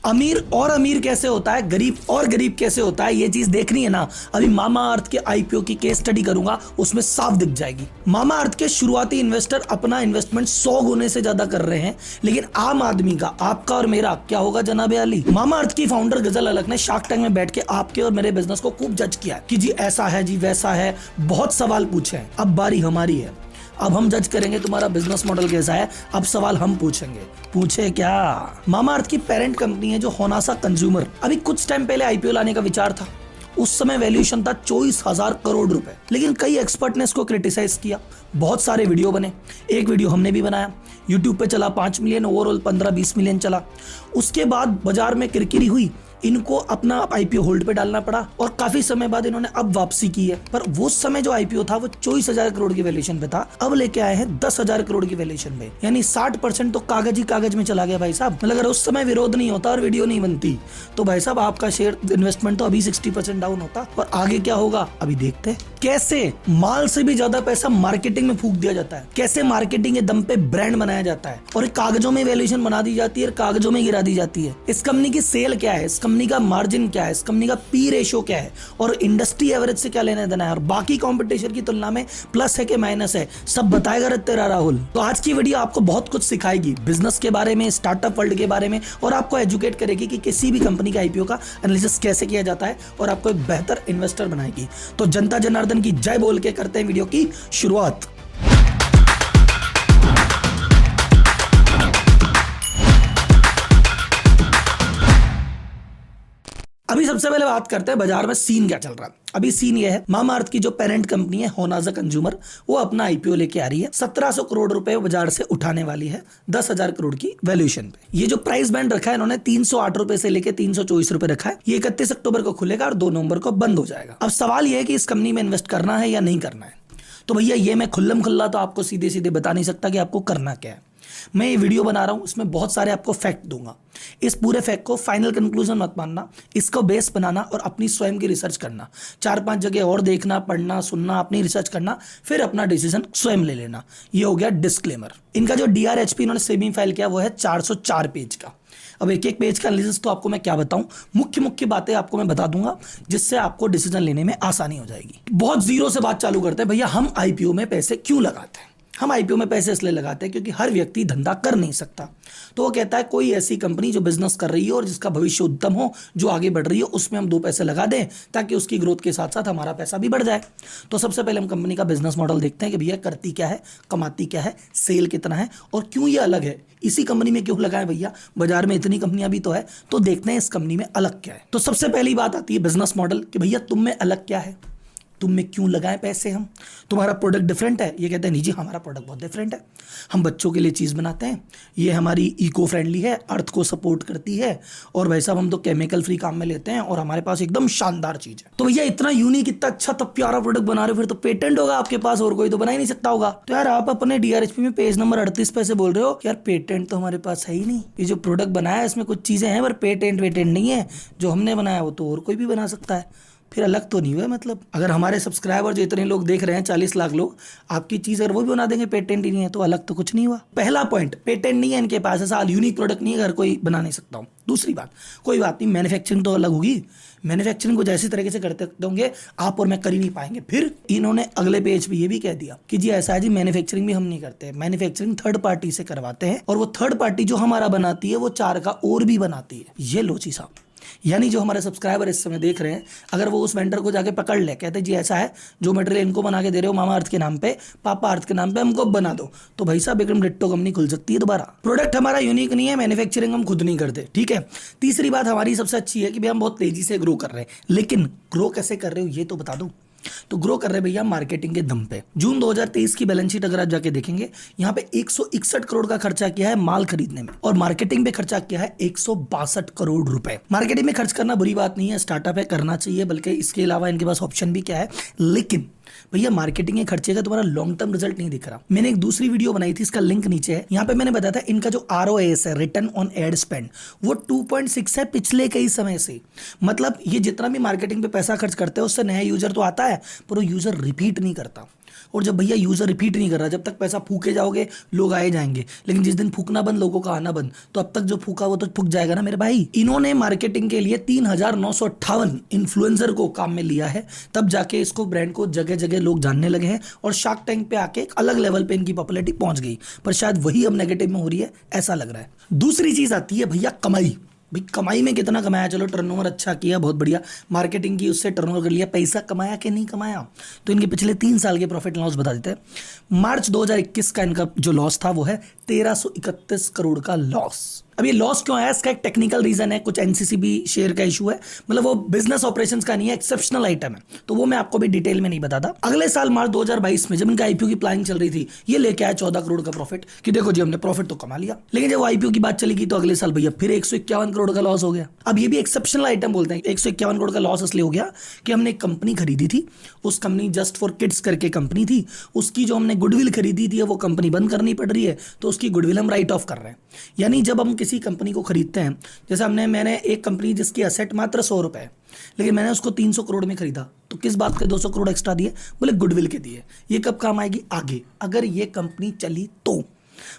अमीर और अमीर कैसे होता है, गरीब और गरीब कैसे होता है, ये चीज देखनी है ना। अभी मामा अर्थ के आईपीओ की केस स्टडी करूंगा, उसमें साफ दिख जाएगी। मामा अर्थ के शुरुआती इन्वेस्टर अपना इन्वेस्टमेंट 100 गुने से ज्यादा कर रहे हैं, लेकिन आम आदमी का, आपका और मेरा क्या होगा जनाबे अली। मामा अर्थ की फाउंडर गजल अलक ने शार्क टैंक में बैठ के आपके और मेरे बिजनेस को खूब जज किया कि जी ऐसा है, जी वैसा है, बहुत सवाल पूछे हैं। अब बारी हमारी है, अब हम जज करेंगे तुम्हारा बिजनेस मॉडल कैसा है। अब सवाल हम पूछेंगे। पूछे क्या? मामा अर्थ की पेरेंट कंपनी है जो होनासा कंज्यूमर, अभी कुछ टाइम पहले आईपीओ लाने का विचार था। उस समय वैल्यूएशन था 24,000 करोड़ रुपए, लेकिन कई एक्सपर्ट ने इसको क्रिटिसाइज किया। बहुत सारे वीडियो बने, एक वीडियो हमने भी बनाया, यूट्यूब पे चला 5 मिलियन, ओवरऑल 15-20 मिलियन चला। उसके बाद बाजार में किरकिरी हुई, इनको अपना आईपीओ होल्ड पे डालना पड़ा और काफी समय बाद इन्होंने अब वापसी की है। पर वो समय जो आईपीओ था वो 24,000 करोड़ की वैल्यूएशन पे था, अब लेके आए हैं 10,000 करोड़ की वैल्यूएशन पे, यानी 60% तो कागज ही कागज में चला गया भाई साहब। मतलब अगर उस समय विरोध नहीं होता और वीडियो नहीं बनती तो भाई साहब आपका शेयर इन्वेस्टमेंट तो अभी 60% डाउन होता। और आगे क्या होगा अभी देखते हैं। कैसे माल से भी ज्यादा पैसा मार्केटिंग में फूंक दिया जाता है, कैसे मार्केटिंग के दम पे ब्रांड बनाया जाता है और कागजों में वैल्यूएशन बना दी जाती है, कागजों में गिरा दी जाती है। इस कंपनी की सेल क्या है, इस कंपनी का मार्जिन क्या है, इस कंपनी का पी रेशियो क्या है और इंडस्ट्री एवरेज से क्या लेना देना है और बाकी कंपटीशन की तुलना में प्लस है कि माइनस है, सब बताएगा तेरा राहुल। तो आज की वीडियो आपको बहुत कुछ सिखाएगी बिजनेस के बारे में, स्टार्टअप वर्ल्ड के बारे में, और आपको एजुकेट करेगी कि किसी भी कंपनी का आईपीओ का एनालिसिस कैसे किया जाता है और आपको एक बेहतर इन्वेस्टर बनाएगी। तो जनता जनार्दन की जय बोल के करते हैं वीडियो की शुरुआत। अभी सबसे पहले बात करते हैं बाजार में सीन क्या चल रहा है। अभी सीन ये है, मामा अर्थ की जो पेरेंट कंपनी है होनासा कंज्यूमर, वो अपना आईपीओ लेके आ रही है। 1700 करोड़ रुपए बाजार से उठाने वाली है 10,000 करोड़ की वैल्यूएशन पे। ये जो प्राइस बैंड रखा है इन्होंने 308 रुपए से लेके 324 रुपए रखा है। ये 31 अक्टूबर को खुलेगा और 2 नवंबर को बंद हो जाएगा। अब सवाल ये है कि इस कंपनी में इन्वेस्ट करना है या नहीं करना है। तो भैया ये मैं खुल्लम खुल्ला तो आपको सीधे सीधे बता नहीं सकता कि आपको करना क्या है। मैं ये वीडियो बना रहा हूं, इसमें बहुत सारे आपको फैक्ट दूंगा। इस पूरे फैक्ट को फाइनल कंक्लूजन मत मानना, इसको बेस बनाना और अपनी स्वयं की रिसर्च करना। 4-5 जगह और देखना, पढ़ना, सुनना, अपनी रिसर्च करना, फिर अपना डिसीजन स्वयं ले लेना। ये हो गया डिस्क्लेमर। इनका जो डीआरएचपी इन्होंने सेबी फाइल किया वो है 404 पेज का। अब एक एक पेज का एनालिसिस तो आपको मैं क्या बताऊं, मुख्य मुख्य बातें आपको मैं बता दूंगा जिससे आपको डिसीजन लेने में आसानी हो जाएगी। बहुत जीरो से बात चालू करते हैं। भैया हम आईपीओ में पैसे क्यों लगाते हैं? हम आईपीओ में पैसे इसलिए लगाते हैं क्योंकि हर व्यक्ति धंधा कर नहीं सकता। तो वो कहता है कोई ऐसी कंपनी जो बिजनेस कर रही हो और जिसका भविष्य उत्तम हो, जो आगे बढ़ रही हो, उसमें हम 2 पैसे लगा दें ताकि उसकी ग्रोथ के साथ साथ हमारा पैसा भी बढ़ जाए। तो सबसे पहले हम कंपनी का बिजनेस मॉडल देखते हैं कि भैया करती क्या है, कमाती क्या है, सेल कितना है और क्यों ये अलग है। इसी कंपनी में क्यों लगाए भैया, बाजार में इतनी कंपनियां भी तो है, तो देखते हैं इस कंपनी में अलग क्या है। तो सबसे पहली बात आती है बिजनेस मॉडल कि भैया तुम में अलग क्या है, तुम में क्यों लगाएं पैसे हम, तुम्हारा प्रोडक्ट डिफरेंट है। ये कहते हैं नहीं जी हमारा प्रोडक्ट बहुत डिफरेंट है, हम बच्चों के लिए चीज़ बनाते हैं, ये हमारी इको फ्रेंडली है, अर्थ को सपोर्ट करती है और भाई साहब हम तो केमिकल फ्री काम में लेते हैं और हमारे पास एकदम शानदार चीज़ है। तो भैया इतना यूनिक, इतना अच्छा तब प्यारा प्रोडक्ट बना रहे हो, फिर तो पेटेंट होगा आपके पास, और कोई तो बना ही नहीं सकता होगा। तो यार आप अपने डीआरएचपी में पेज नंबर 38 पे से बोल रहे हो यार पेटेंट तो हमारे पास है ही नहीं, ये जो प्रोडक्ट बनाया है इसमें कुछ चीज़ें हैं पर पेटेंट नहीं है, जो हमने बनाया वो तो और कोई भी बना सकता है, फिर अलग तो नहीं हुआ। मतलब अगर हमारे सब्सक्राइबर जो इतने लोग देख रहे हैं 40 लाख लोग, आपकी चीज अगर वो भी बना देंगे पेटेंट ही नहीं है तो अलग तो कुछ नहीं हुआ। पहला पॉइंट, पेटेंट नहीं है इनके पास, ऐसा यूनिक प्रोडक्ट नहीं है, अगर कोई बना नहीं सकता हूँ। दूसरी बात, कोई बात नहीं, मैन्युफैक्चरिंग तो अलग होगी, मैन्युफैक्चरिंग को जैसी तरीके से करते होंगे आप और मैं कर ही नहीं पाएंगे। फिर इन्होंने अगले पेज पे ये भी कह दिया कि जी ऐसा है जी मैन्युफैक्चरिंग भी हम नहीं करते, मैन्युफैक्चरिंग थर्ड पार्टी से करवाते हैं और वो थर्ड पार्टी जो हमारा बनाती है वो 4 का और भी बनाती है। ये लो जी साहब, यानी जो हमारे सब्सक्राइबर इस समय देख रहे हैं, अगर वो उस वेंडर को जाके पकड़ ले, कहते जी ऐसा है जो मटेरियल इनको बना के दे रहे हो मामा अर्थ के नाम पे, पापा अर्थ के नाम पे हमको बना दो, तो भाई साहब एकदम डिट्टो कंपनी खुल सकती है दोबारा। प्रोडक्ट हमारा यूनिक नहीं है, मैन्युफैक्चरिंग हम खुद नहीं करते, ठीक है। तीसरी बात हमारी सबसे अच्छी है कि भाई हम बहुत तेजी से ग्रो कर रहे हैं, लेकिन ग्रो कैसे कर रहे हो ये तो बता दो। तो ग्रो कर रहे भैया मार्केटिंग के दम पे। जून 2023 की बैलेंस शीट अगर आप जाके देखेंगे, यहाँ पे 161 करोड़ का खर्चा किया है माल खरीदने में और मार्केटिंग पे खर्चा किया है 162 करोड़ रुपए। मार्केटिंग में खर्च करना बुरी बात नहीं है, स्टार्टअप है, करना चाहिए, बल्कि इसके अलावा इनके पास ऑप्शन भी क्या है। लेकिन भैया मार्केटिंग के खर्चे का तुम्हारा लॉन्ग टर्म रिजल्ट नहीं दिख रहा। मैंने एक दूसरी वीडियो बनाई थी, इसका लिंक नीचे है। यहाँ पे मैंने बताया था इनका जो ROAS है, रिटर्न ऑन एड स्पेंड, वो 2.6 है पिछले कई समय से। मतलब ये जितना भी मार्केटिंग पे पैसा खर्च करते हैं उससे नया यूजर तो आता है पर वो यूजर रिपीट नहीं करता। और जब भैया यूजर रिपीट नहीं कर रहा, जब तक पैसा फूके जाओगे लोग आए जाएंगे, लेकिन जिस दिन फूकना बंद, लोगों का आना बंद, तो अब तक जो फूका वो तो फूक जाएगा ना मेरे भाई। इन्होंने मार्केटिंग के लिए 3,958 इन्फ्लुएंसर को काम में लिया है, तब जाके इसको ब्रांड को जगह जगह लोग जानने लगे हैं और शार्क टैंक पे आके एक अलग लेवल पे इनकी पॉपुलैरिटी पहुंच गई। पर शायद वही अब नेगेटिव में हो रही है, ऐसा लग रहा है। दूसरी चीज आती है भैया कमाई। भाई कमाई में कितना कमाया, चलो टर्नओवर अच्छा किया, बहुत बढ़िया, मार्केटिंग की उससे टर्नओवर कर लिया, पैसा कमाया कि नहीं कमाया। तो इनके पिछले 3 साल के प्रॉफिट लॉस बता देते हैं। मार्च 2021 का इनका जो लॉस था वो है 1331 करोड़ का लॉस। अब ये लॉस क्यों आया, इसका एक टेक्निकल रीजन है, कुछ एनसीसीबी शेयर का इशू है, मतलब वो बिजनेस ऑपरेशंस का नहीं है, एक्सेप्शनल आइटम है, तो वो मैं आपको भी डिटेल में नहीं बताता। अगले साल मार्च 2022 में जब इनका आईपीओ की प्लानिंग चल रही थी, ये लेके आया 14 करोड़ का प्रॉफिट कि देखो जी हमने प्रॉफिट तो कमा लिया। लेकिन जब आईपीओ की बात चली गई तो अगले साल भैया फिर 151 करोड़ का लॉस हो गया। अब ये भी एक्सेप्शनल आइटम बोलते हैं। 151 करोड़ का लॉस इसलिए हो गया कि हमने एक कंपनी खरीदी थी, उस कंपनी जस्ट फॉर किड्स करके कंपनी थी, उसकी जो हमने गुडविल खरीदी थी वो कंपनी बंद करनी पड़ रही है, तो उसकी गुडविल हम राइट ऑफ कर रहे हैं। यानी जब हम किसी कंपनी को खरीदते हैं, जैसे मैंने एक कंपनी जिसकी असेट मात्र 100 रुपए है, लेकिन मैंने उसको 300 करोड़ में खरीदा, तो किस बात के 200 करोड़ एक्स्ट्रा दिए, बोले गुडविल के दिए। ये कब काम आएगी, आगे, अगर ये कंपनी चली तो।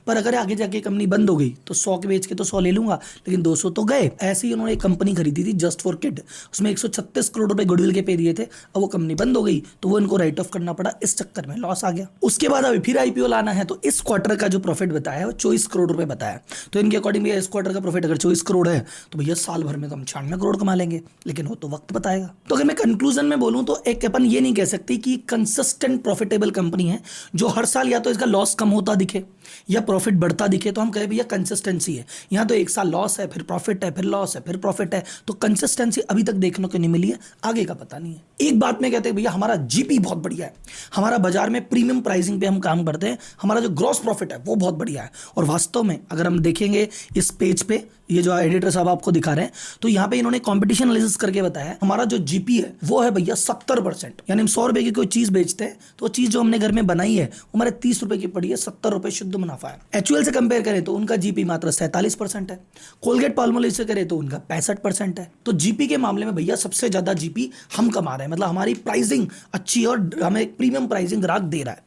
पर अगर आगे जाके कंपनी बंद हो गई तो 100 के बेच के तो 100 ले लूंगा, लेकिन 200 तो गए। ऐसे ही उन्होंने एक कंपनी खरीदी थी जस्ट फॉर किड, उसमें 136 करोड़ रुपए गुडविल के पे दिए थे, अब वो कंपनी बंद हो गई तो वो इनको राइट ऑफ करना पड़ा, इस चक्कर में लॉस आ गया। उसके बाद अभी फिर आईपीओ लाना है, तो इस क्वार्टर का जो प्रॉफिट बताया है वो 24 करोड़ रुपए बताया। तो इनके अकॉर्डिंग भैया इस क्वार्टर का प्रॉफिट अगर 24 करोड़ है तो भैया साल भर में तो हम 96 करोड़ कमा लेंगे, लेकिन वो तो वक्त बताएगा। तो अगर मैं कंक्लूजन में बोलूं तो एक अपन ये नहीं कह सकती कि कंसिस्टेंट प्रॉफिटेबल कंपनी है जो हर साल या तो इसका लॉस कम होता दिखे या प्रॉफिट बढ़ता दिखे, तो हम कहें भैया कंसिस्टेंसी है। यहाँ तो एक साल लॉस है, फिर प्रॉफिट है, फिर लॉस है, फिर प्रॉफिट है, तो कंसिस्टेंसी अभी तक देखने को नहीं मिली है, आगे का पता नहीं है। एक बात में कहते हैं भैया हमारा जीपी बहुत बढ़िया है, हमारा बाजार में प्रीमियम प्राइसिंग पे हम काम करते हैं, हमारा जो ग्रॉस प्रॉफिट है वो बहुत बढ़िया है। और वास्तव में अगर हम देखेंगे इस पेज पे, ये जो एडिटर साहब आपको दिखा रहे हैं, तो यहाँ पे इन्होंने कंपटीशन एनालिसिस करके बताया हमारा जो जीपी है वो है भैया 70%। यानी हम 100 रुपए की कोई चीज बेचते हैं तो चीज जो हमने घर में बनाई है वो हमारे 30 रुपए की पड़ी है, 70 रुपए शुद्ध मुनाफा है। एचयूएल से कंपेयर करें तो उनका जीपी मात्र 47% है, कोलगेट पाल्मोलिव से करें तो उनका 65% है। तो जीपी के मामले में भैया सबसे ज्यादा जीपी हम कमा रहे हैं, मतलब हमारी प्राइसिंग अच्छी है और हमें एक प्रीमियम प्राइसिंग ग्राहक दे रहा है।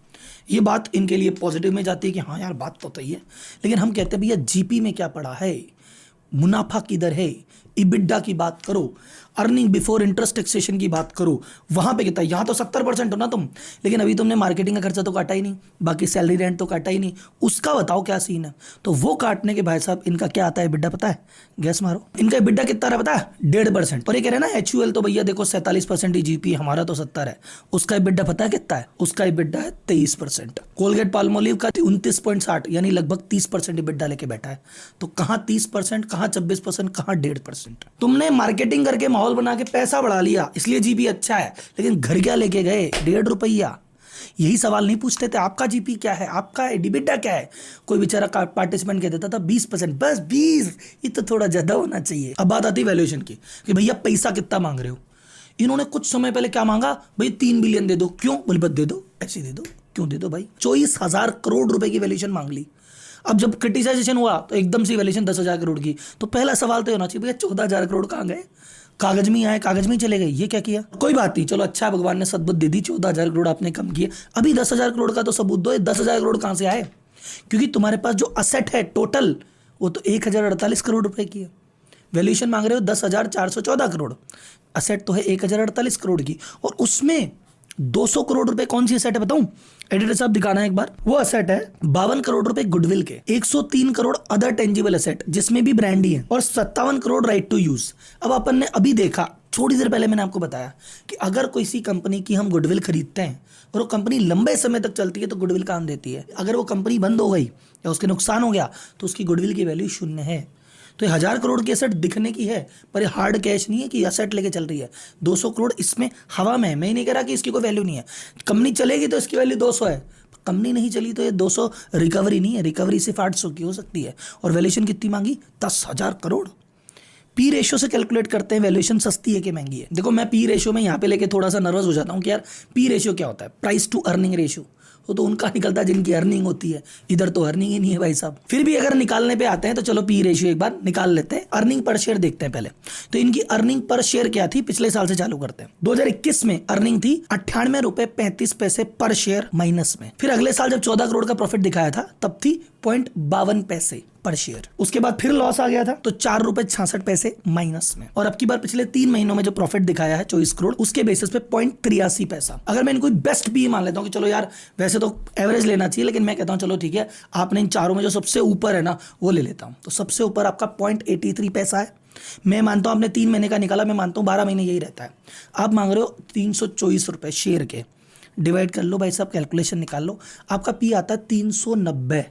ये बात इनके लिए पॉजिटिव में जाती है कि हाँ यार बात तो सही है। लेकिन हम कहते हैं भैया जीपी में क्या पड़ा है, मुनाफा किधर है, इबिड्डा की बात करो, अर्निंग बिफोर इंटरेस्ट टैक्सेशन की बात करो, वहां पे कितना, यहाँ तो 70% हो ना तुम, लेकिन अभी तुमने मार्केटिंग का खर्चा तो काटा ही नहीं, बाकी सैलरी रेंट तो काटा ही नहीं, उसका बताओ क्या सीन है। तो वो काटने के भाई साहब इनका क्या आता है बिड्डा, पता है, गैस मारो, इनका बिड्डा कितना रहा पता है, 1.5%। और ये कह रहे हैं ना एचयूएल तो भैया देखो 47% ही जीपी, हमारा तो 70 है, उसका बिड्डा पता है कितना है, उसका बिड्डा है 23%। कोलगेट पाल्मोलिव का 29.60 यानी लगभग 30% बिड्डा लेके बैठा है। तो कहाँ 30%, कहाँ 26%, कहाँ 1.5%। तुमने मार्केटिंग करके माहौल बना के पैसा बढ़ा लिया इसलिए जीपी अच्छा है, लेकिन घर क्या लेके गए, 1.5 रुपया। यही सवाल नहीं पूछते थे आपका जीपी क्या है, आपका एडिबिटा क्या है। कोई बेचारा पार्टिसिपेंट कह देता था 20%, बस 20, ये तो थोड़ा ज्यादा होना चाहिए। अब बात आती है वैल्यूएशन की कि भैया पैसा कितना मांग रहे हो। इन्होंने कुछ समय पहले क्या मांगा, भाई 3 बिलियन दे दो, क्यों, बोले बस दे दो, ऐसे दे दो, क्यों दे दो भाई। 24,000 करोड़ रुपए की वैल्यूएशन मांग ली। अब जब क्रिटिसाइजेशन हुआ तो एकदम से वैल्यूएशन 10,000 करोड़ की, तो पहला सवाल तो होना चाहिए भैया 14,000 करोड़ कहाँ गए, कागज में आए, कागज में चले गए, ये क्या किया। कोई बात नहीं, चलो अच्छा भगवान ने सद्बुद्धि दे दी, 14,000 करोड़ आपने कम किए, अभी 10,000 करोड़ का तो सबूत दो, 10,000 करोड़ कहां से आए। क्योंकि तुम्हारे पास जो असेट है टोटल वो तो 1,048 करोड़ रुपए की है, वैल्यूएशन मांग रहे हो 10,414 करोड़, असेट तो है 1,048 करोड़ की, और उसमें 200 करोड़ रुपए कौन सी असेट है बताऊं, एडिटर साहब दिखाना है एक बार। वो असेट है 52 करोड़ रुपए गुडविल के, 103 करोड़ अदर टेंजिबल असेट जिसमें भी ब्रांड ही है, और 57 करोड़ राइट टू यूज। अब अपन ने अभी देखा, थोड़ी देर पहले मैंने आपको बताया कि अगर किसी कंपनी की हम गुडविल खरीदते हैं और वो कंपनी लंबे समय तक चलती है तो गुडविल काम देती है। अगर वो कंपनी बंद हो गई या उसके नुकसान हो गया तो उसकी गुडविल की वैल्यू 0 है। तो 1,000 करोड़ की एसेट दिखने की है, पर ये हार्ड कैश नहीं है कि एसेट लेके चल रही है। 200 करोड़ इसमें हवा में है, मैं नहीं कह रहा कि इसकी कोई वैल्यू नहीं है। कंपनी चलेगी तो इसकी वैल्यू 200 है, कंपनी नहीं चली तो ये 200 रिकवरी नहीं है, रिकवरी सिर्फ 800 की हो सकती है। और वैल्यूएशन कितनी मांगी, 10,000 करोड़। पी रेशियो से कैलकुलेट करते हैं वैल्यूएशन सस्ती है कि महंगी है। देखो मैं पी रेशियो में यहाँ पे लेके थोड़ा सा नर्वस हो जाता हूँ कि यार पी रेशियो क्या होता है, प्राइस टू अर्निंग रेशियो। वो तो उनका निकलता है जिनकी अर्निंग होती है, इधर तो अर्निंग ही नहीं है भाई साहब। फिर भी अगर निकालने पे आते हैं तो चलो पी रेशियो एक बार निकाल लेते हैं। अर्निंग पर शेयर देखते हैं पहले। तो इनकी अर्निंग पर शेयर क्या थी, पिछले साल से चालू करते हैं। 2021 में अर्निंग थी 98.35 रुपए पर शेयर माइनस में। फिर अगले साल जब 14 करोड़ का प्रॉफिट दिखाया था तब थी 0.52 पर शेयर। उसके बाद फिर लॉस आ गया था तो 4.66 रुपए माइनस में। और अब की बार पिछले 3 महीनों में जो प्रॉफिट दिखाया है 24 करोड़, उसके बेसिस पे 0.83 पैसा। अगर मैं इनको बेस्ट पी मान लेता हूँ कि चलो यार वैसे तो एवरेज लेना चाहिए, लेकिन मैं कहता हूँ चलो ठीक है, आपने इन चारों में जो सबसे ऊपर है ना वो ले लेता हूँ। तो सबसे ऊपर आपका 0.83 पैसा है। मैं मानता हूँ आपने 3 महीने का निकाला, मैं मानता हूँ 12 महीने यही रहता है। आप मांग रहे हो 324 रुपए शेयर के, डिवाइड कर लो भाई साहब, कैलकुलेशन निकाल लो, आपका पी आता है 390।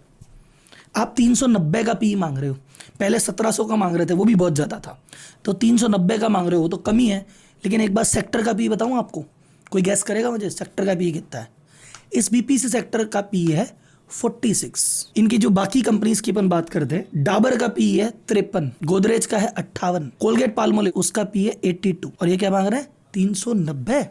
आप 390 का पी मांग रहे हो, पहले 1700 का मांग रहे थे, वो भी बहुत ज़्यादा था। तो 390 का मांग रहे हो तो कमी है। लेकिन एक बार सेक्टर का पी बताऊँ आपको, कोई गैस करेगा मुझे सेक्टर का पी कितना है? इस बीपीसी सेक्टर का पी है 46। इनकी जो बाकी कंपनीज की अपन बात करते हैं, डाबर का पी है 53, गोदरेज का है 58, कोलगेट पाल्मोलिव उसका पी है 82, और ये क्या मांग रहे हैं 390।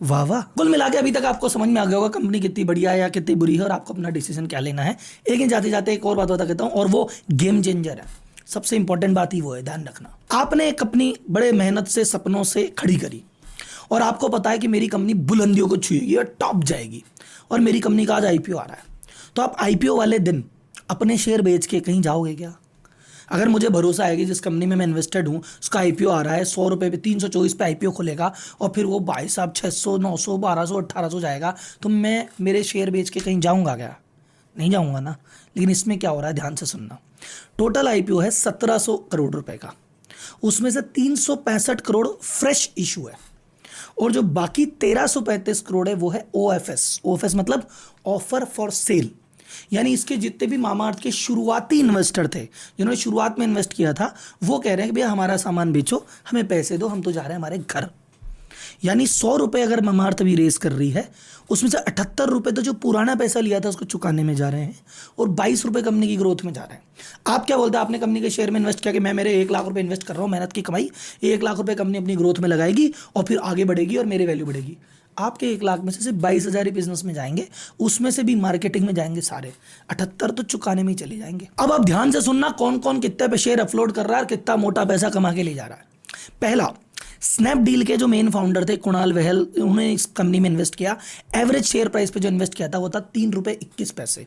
वाह वाह। कुल मिला के अभी तक आपको समझ में आ गया होगा कंपनी कितनी बढ़िया है या कितनी बुरी है और आपको अपना डिसीजन क्या लेना है। लेकिन जाते जाते एक और बात बता देता हूँ, और वो गेम चेंजर है। सबसे इंपॉर्टेंट बात ही वो है, ध्यान रखना। आपने एक अपनी बड़े मेहनत से सपनों से खड़ी करी और आपको पता है कि मेरी कंपनी बुलंदियों को छुएगी और टॉप जाएगी, और मेरी कंपनी का आज आईपीओ आ रहा है। तो आप आईपीओ वाले दिन अपने शेयर बेच के कहीं जाओगे क्या? अगर मुझे भरोसा है कि जिस कंपनी में मैं इन्वेस्टेड हूँ उसका आईपीओ आ रहा है 100 रुपये पे, 324 पे आईपीओ खुलेगा और फिर वो भाई साहब 600, 900, 1200, 1800 जाएगा, तो मैं मेरे शेयर बेच के कहीं जाऊँगा क्या? नहीं जाऊँगा ना। लेकिन इसमें क्या हो रहा है, ध्यान से सुनना। टोटल आईपीओ है 1700 करोड़ रुपए का, उसमें से 365 करोड़ फ्रेश इशू है, और जो बाकी 1335 करोड़ है वो है ओएफएस। ओएफएस मतलब ऑफर फॉर सेल। यानी इसके जितने भी मामाअर्थ के शुरुआती इन्वेस्टर थे, जिन्होंने शुरुआत में इन्वेस्ट किया था, वो कह रहे हैं कि भैया हमारा सामान बेचो, हमें पैसे दो, हम तो जा रहे हैं हमारे घर। यानी 100 रुपए अगर मामाअर्थ अभी रेस कर रही है, उसमें से 78 रुपए तो जो पुराना पैसा लिया था उसको चुकाने में जा रहे हैं, और 22 रुपए कंपनी की ग्रोथ में जा रहे हैं। आप क्या बोलते हैं, आपने कंपनी के शेयर में इन्वेस्ट किया कि मैं मेरे 1 लाख रुपए इन्वेस्ट कर रहा हूँ, मेहनत की कमाई, 1 लाख रुपए कंपनी अपनी ग्रोथ में लगाएगी और फिर आगे बढ़ेगी और मेरी वैल्यू बढ़ेगी। आपके 1 लाख में से सिर्फ 22,000 ही बिजनेस में जाएंगे, उसमें से भी मार्केटिंग में जाएंगे सारे, 78 तो चुकाने में ही चले जाएंगे। अब आप ध्यान से सुनना कौन कौन कितने पे शेयर अपलोड कर रहा है और कितना मोटा पैसा कमा के ले जा रहा है। पहला, स्नैपडील के जो मेन फाउंडर थे कुणाल वहल, उन्होंने इस कंपनी में इन्वेस्ट किया। एवरेज शेयर प्राइस पे जो इन्वेस्ट किया था वो था 3 रुपये 21 पैसे,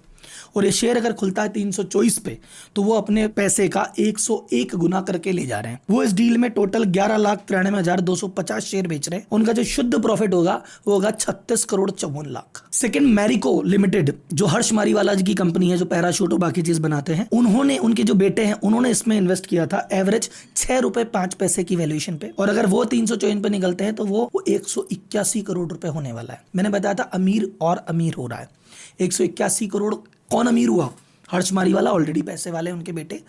और ये शेयर अगर खुलता है 324 पे तो वो अपने पैसे का 101 गुना करके ले जा रहे हैं। वो इस डील में टोटल 11,93,250 शेयर बेच रहे हैं। उनका जो शुद्ध प्रॉफिट होगा वो होगा 36 करोड़ 54 लाख। सेकंड, मैरिको लिमिटेड जो हर्ष मारीवाला जी की कंपनी है, जो पैराशूट और बाकी चीज बनाते हैं, उन्होंने, उनके जो बेटे हैं, उन्होंने इसमें इन्वेस्ट किया था एवरेज 6 रुपये 5 पैसे की वैल्यूएशन पे, और अगर वो 354 पे निकलते हैं तो वो 181 करोड़ रुपए होने वाला है। मैंने बताया था अमीर और अमीर हो रहा है। 181 करोड़ कौन अमीर हुआ? हर्ष मारीवाला, ऑलरेडी पैसे वाले उनके बेटे।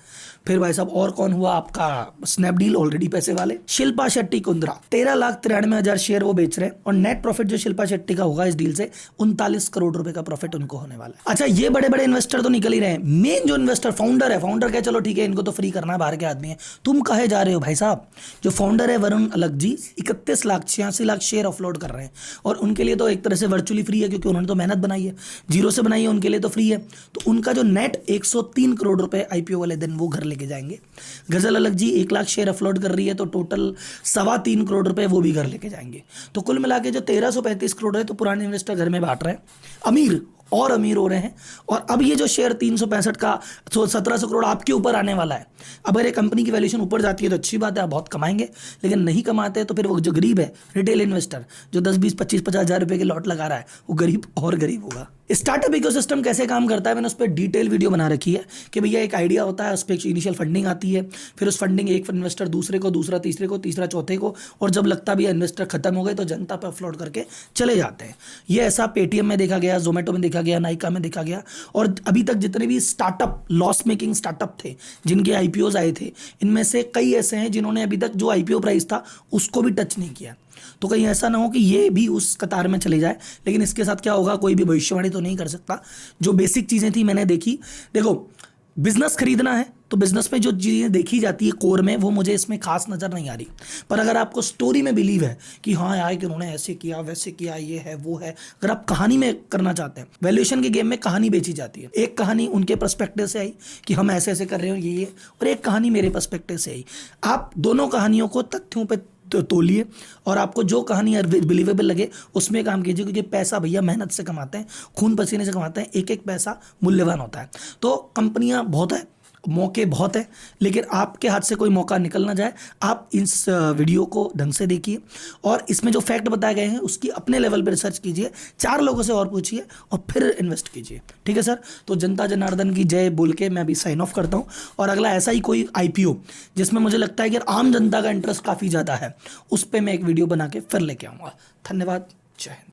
फिर भाई साहब और कौन हुआ आपका? स्नैपडील, ऑलरेडी पैसे वाले। शिल्पा शेट्टी कुंद्रा 13,93,000 शेयर वो बेच रहे हैं, और नेट प्रॉफिट जो शिल्पा शेट्टी का होगा इस डील से 39 करोड़ रुपए का प्रॉफिट उनको होने वाला है। अच्छा, ये बड़े बड़े इन्वेस्टर तो निकल ही रहे हैं, मेन जो इन्वेस्टर फाउंडर है, फाउंडर क्या, चलो ठीक है इनको तो फ्री करना है, बाहर के आदमी है, तुम कहे जा रहे हो भाई साहब? जो फाउंडर है वरुण अलग जी 31 लाख 86 लाख शेयर ऑफलोड कर रहे हैं, और उनके लिए तो एक तरह से वर्चुअली फ्री है, क्योंकि उन्होंने तो मेहनत बनाई है, जीरो से बनाई है, उनके लिए तो फ्री है। तो उनका जो नेट 103 करोड़ रुपए आईपीओ वाले दिन वो घर लेके जाएंगे। गजल अलग जी 1 लाख शेयर अपलोड कर रही है, तो टोटल 3.25 करोड़ रुपए वो भी घर लेके जाएंगे। तो कुल मिला के जो 1335 करोड़ है तो पुराने इन्वेस्टर घर में बांट रहे हैं, अमीर और अमीर हो रहे हैं। और अब ये जो शेयर 365 का 1700 करोड़ आपके ऊपर आने वाला है। अब अगर कंपनी की वैल्यूएशन ऊपर जाती है तो अच्छी बात है, आप बहुत कमाएंगे, लेकिन नहीं कमाते तो फिर वो जो गरीब है, रिटेल इन्वेस्टर जो 10, 20, 25, 50 हज़ार रुपए के लॉट लगा रहा है, वो गरीब और गरीब होगा। स्टार्टअप इकोसिस्टम कैसे काम करता है, मैंने उस पर डिटेल वीडियो बना रखी है कि भैया एक आइडिया होता है, उस पर इनिशियल फंडिंग आती है, फिर उस फंडिंग एक इन्वेस्टर दूसरे को, दूसरा तीसरे को, तीसरा चौथे को, और जब लगता भी इन्वेस्टर खत्म हो गए तो जनता पर अपलोड करके चले जाते हैं। ये ऐसा पेटीएम में देखा गया, जोमेटो में देखा गया, नाइका में देखा गया, और अभी तक जितने भी स्टार्टअप, लॉस मेकिंग स्टार्टअप थे जिनके आईपीओज आए थे, इनमें से कई ऐसे हैं जिन्होंने अभी तक जो आईपीओ प्राइस था उसको भी टच नहीं किया। तो कहीं ऐसा ना हो कि ये भी उस कतार में चले जाए। लेकिन इसके साथ क्या होगा, कोई भी भविष्यवाणी तो नहीं कर सकता। जो बेसिक चीज़ें थी मैंने देखी। देखो, बिजनेस खरीदना है तो बिजनेस में जो चीज़ें देखी जाती है कोर में, वो मुझे इसमें खास नज़र नहीं आ रही। पर अगर आपको स्टोरी में बिलीव है कि हाँ यार कि उन्होंने ऐसे किया वैसे किया, ये है वो है, अगर आप कहानी में करना चाहते हैं, वैल्यूएशन के गेम में कहानी बेची जाती है। एक कहानी उनके पर्सपेक्टिव से आई कि हम ऐसे ऐसे कर रहे हो ये, और एक कहानी मेरे पर्सपेक्टिव से आई। आप दोनों कहानियों को तथ्यों पे तोलिए और आपको जो कहानी बिलीवेबल लगे उसमें काम कीजिए, क्योंकि पैसा भैया मेहनत से कमाते हैं, खून पसीने से कमाते हैं, एक एक पैसा मूल्यवान होता है। तो कंपनियां बहुत है, मौके बहुत है, लेकिन आपके हाथ से कोई मौका निकल ना जाए। आप इस वीडियो को ढंग से देखिए और इसमें जो फैक्ट बताए गए हैं उसकी अपने लेवल पर रिसर्च कीजिए, 4 लोगों से और पूछिए और फिर इन्वेस्ट कीजिए। ठीक है सर, तो जनता जनार्दन की जय बोल के मैं अभी साइन ऑफ करता हूँ। और अगला ऐसा ही कोई IPO जिसमें मुझे लगता है कि आम जनता का इंटरेस्ट काफ़ी ज़्यादा है, उस पर मैं एक वीडियो बना के फिर लेके आऊँगा। धन्यवाद, जय हिंद।